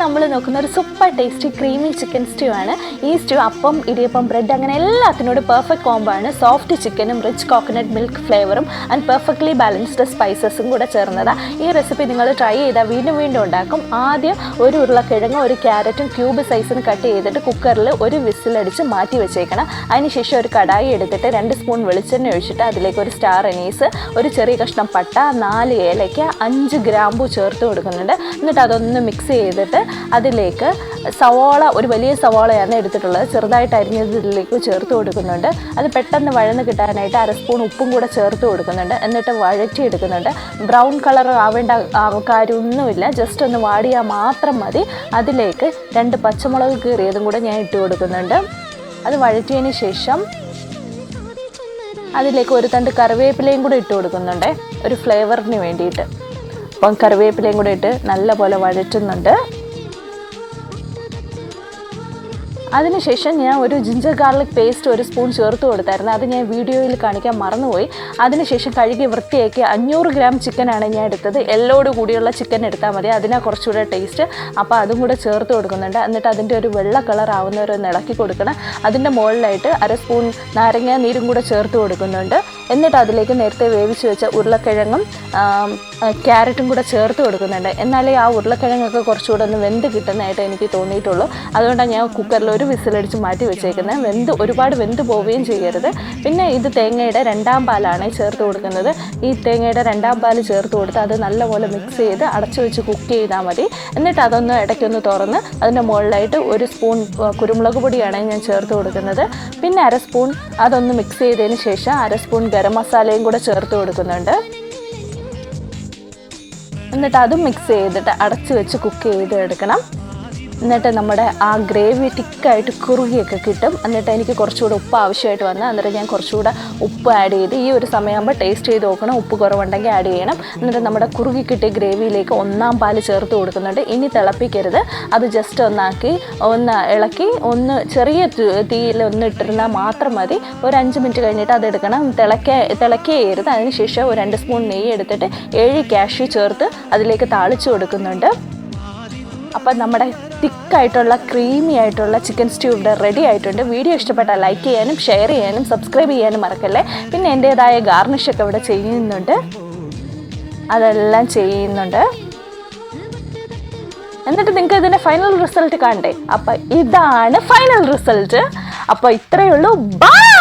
നമ്മൾ നോക്കുന്ന ഒരു super tasty creamy chicken stew ആണ്. ഈ സ്റ്റൂ അപ്പം, ഇടിയപ്പം, ബ്രെഡ് അങ്ങനെ എല്ലാത്തിനോടും പെർഫെക്റ്റ് കോംബോ ആണ്. സോഫ്റ്റ് ചിക്കനും റിച്ച് കോക്കനട്ട് മിൽക്ക് ഫ്ലേവറും ആൻഡ് പെർഫെക്റ്റ്ലി ബാലൻസ്ഡ് സ്പൈസസും കൂടെ ചേർന്നതാണ്. ഈ റെസിപ്പി നിങ്ങൾ ട്രൈ ചെയ്താൽ വീണ്ടും വീണ്ടും ഉണ്ടാക്കും. ആദ്യം ഒരു ഉരുളക്കിഴങ്ങും ഒരു ക്യാരറ്റും ക്യൂബ് സൈസിന് കട്ട് ചെയ്തിട്ട് കുക്കറിൽ ഒരു വിസിലടിച്ച് മാറ്റി വെച്ചേക്കണം. അതിനുശേഷം ഒരു കടായി എടുത്തിട്ട് 2 സ്പൂൺ വെളിച്ചെണ്ണ ഒഴിച്ചിട്ട് അതിലേക്ക് ഒരു സ്റ്റാർ അനീസ്, ഒരു ചെറിയ കഷ്ണം പട്ട, 4 ഏലയ്ക്ക, 5 ഗ്രാമ്പൂ ചേർത്ത് കൊടുക്കുന്നുണ്ട്. എന്നിട്ട് അതൊന്ന് മിക്സ് ചെയ്തിട്ട് അതിലേക്ക് സവാള, ഒരു വലിയ സവാളയാണ് എടുത്തിട്ടുള്ളത്, ചെറുതായിട്ട് അരിഞ്ഞതിലേക്ക് ചേർത്ത് കൊടുക്കുന്നുണ്ട്. അത് പെട്ടെന്ന് വഴന്ന് കിട്ടാനായിട്ട് 1/2 സ്പൂൺ ഉപ്പും കൂടെ ചേർത്ത് കൊടുക്കുന്നുണ്ട്. എന്നിട്ട് വഴറ്റിയെടുക്കുന്നുണ്ട്. ബ്രൗൺ കളർ ആവേണ്ട കാര്യമൊന്നുമില്ല, ജസ്റ്റ് ഒന്ന് വാടിയാൽ മാത്രം മതി. അതിലേക്ക് 2 പച്ചമുളക് കീറിയതും കൂടെ ഞാൻ ഇട്ട് കൊടുക്കുന്നുണ്ട്. അത് വഴറ്റിയതിന് ശേഷം അതിലേക്ക് ഒരു തണ്ട് കറിവേപ്പിലയും കൂടെ ഇട്ട് കൊടുക്കുന്നുണ്ട്, ഒരു ഫ്ലേവറിന് വേണ്ടിയിട്ട്. അപ്പം കറിവേപ്പിലയും കൂടെ ഇട്ട് നല്ലപോലെ വഴറ്റുന്നുണ്ട്. അതിനുശേഷം ഞാൻ ഒരു ജിഞ്ചർ ഗാർലിക് പേസ്റ്റ് 1 സ്പൂൺ ചേർത്ത് കൊടുത്തായിരുന്നു. അത് ഞാൻ വീഡിയോയിൽ കാണിക്കാൻ മറന്നുപോയി. അതിനുശേഷം കഴുകി വൃത്തിയാക്കി 500 ഗ്രാം ചിക്കനാണ് ഞാൻ എടുത്തത്. എല്ലോട് കൂടിയുള്ള ചിക്കൻ എടുത്താൽ മതി, അതിനാ കുറച്ചുകൂടെ ടേസ്റ്റ്. അപ്പോൾ അതും കൂടെ ചേർത്ത് കൊടുക്കുന്നുണ്ട്. എന്നിട്ട് അതിൻ്റെ ഒരു വെള്ള കളർ ആവുന്നവരെ ഇളക്കി കൊടുക്കണം. അതിൻ്റെ മുകളിലായിട്ട് 1/2 സ്പൂൺ നാരങ്ങ നീരും കൂടെ ചേർത്ത് കൊടുക്കുന്നുണ്ട്. എന്നിട്ട് അതിലേക്ക് നേരത്തെ വേവിച്ച് വെച്ച ഉരുളക്കിഴങ്ങും ക്യാരറ്റും കൂടെ ചേർത്ത് കൊടുക്കുന്നുണ്ട്. എന്നാലേ ആ ഉരുളക്കിഴങ്ങൊക്കെ കുറച്ചുകൂടെ ഒന്ന് വെന്ത് കിട്ടുന്നതായിട്ട് എനിക്ക് തോന്നിയിട്ടുള്ളൂ. അതുകൊണ്ടാണ് ഞാൻ കുക്കറിൽ ഒരു വിസിലടിച്ച് മാറ്റി വെച്ചേക്കുന്നത്. ഒരുപാട് വെന്ത് പോവുകയും ചെയ്യരുത്. പിന്നെ ഇത് തേങ്ങയുടെ 2ാം പാലാണ് ചേർത്ത് കൊടുക്കുന്നത്. ഈ തേങ്ങയുടെ 2ാം പാൽ ചേർത്ത് കൊടുത്ത് അത് നല്ലപോലെ മിക്സ് ചെയ്ത് അടച്ചു വെച്ച് കുക്ക് ചെയ്താൽ മതി. എന്നിട്ട് അതൊന്ന് ഇടയ്ക്കൊന്ന് തുറന്ന് അതിൻ്റെ മുകളിലായിട്ട് 1 സ്പൂൺ കുരുമുളക് പൊടിയാണ് ഞാൻ ചേർത്ത് കൊടുക്കുന്നത്. പിന്നെ 1/2 സ്പൂൺ അതൊന്ന് മിക്സ് ചെയ്തതിന് ശേഷം 1/2 സ്പൂൺ ഗരം മസാലയും കൂടെ ചേർത്ത് കൊടുക്കുന്നുണ്ട്. എന്നിട്ട് അതും മിക്സ് ചെയ്തിട്ട് അടച്ചു വെച്ച് കുക്ക് ചെയ്ത് എടുക്കണം. എന്നിട്ട് നമ്മുടെ ആ ഗ്രേവി തിക്കായിട്ട് കുറുകിയൊക്കെ കിട്ടും. എന്നിട്ട് എനിക്ക് കുറച്ചുകൂടെ ഉപ്പ് ആവശ്യമായിട്ട് വന്നാൽ എന്നിട്ട് ഞാൻ കുറച്ചുകൂടെ ഉപ്പ് ആഡ് ചെയ്ത്, ഈ ഒരു സമയമാകുമ്പോൾ ടേസ്റ്റ് ചെയ്ത് നോക്കണം, ഉപ്പ് കുറവുണ്ടെങ്കിൽ ആഡ് ചെയ്യണം. എന്നിട്ട് നമ്മുടെ കുറുകി കിട്ടിയ ഗ്രേവിയിലേക്ക് 1ാം പാൽ ചേർത്ത് കൊടുക്കുന്നുണ്ട്. ഇനി തിളപ്പിക്കരുത്, അത് ജസ്റ്റ് ഒന്ന് ഇളക്കി ഒന്ന് ചെറിയ തീയിൽ ഒന്ന് ഇട്ടിരുന്നാൽ മാത്രം മതി. ഒരു 5 മിനിറ്റ് കഴിഞ്ഞിട്ട് അത് എടുക്കണം. തിളക്കുകയരുത്. അതിനുശേഷം ഒരു 2 സ്പൂൺ നെയ്യ് എടുത്തിട്ട് 7 കാഷ്യൂ ചേർത്ത് അതിലേക്ക് താളിച്ച് കൊടുക്കുന്നുണ്ട്. അപ്പം നമ്മുടെ തിക്കായിട്ടുള്ള ക്രീമി ആയിട്ടുള്ള ചിക്കൻ സ്റ്റൂ ഇവിടെ റെഡി ആയിട്ടുണ്ട്. വീഡിയോ ഇഷ്ടപ്പെട്ടാൽ ലൈക്ക് ചെയ്യാനും ഷെയർ ചെയ്യാനും സബ്സ്ക്രൈബ് ചെയ്യാനും മറക്കല്ലേ. പിന്നെ എൻ്റേതായ ഗാർണിഷൊക്കെ ഇവിടെ ചെയ്യുന്നുണ്ട്, അതെല്ലാം ചെയ്യുന്നുണ്ട്. എന്നിട്ട് നിങ്ങൾക്ക് ഇതിൻ്റെ ഫൈനൽ റിസൾട്ട് കാണണ്ടേ? അപ്പം ഇതാണ് ഫൈനൽ റിസൾട്ട്. അപ്പോൾ ഇത്രയേ ഉള്ളൂ. ബൈ.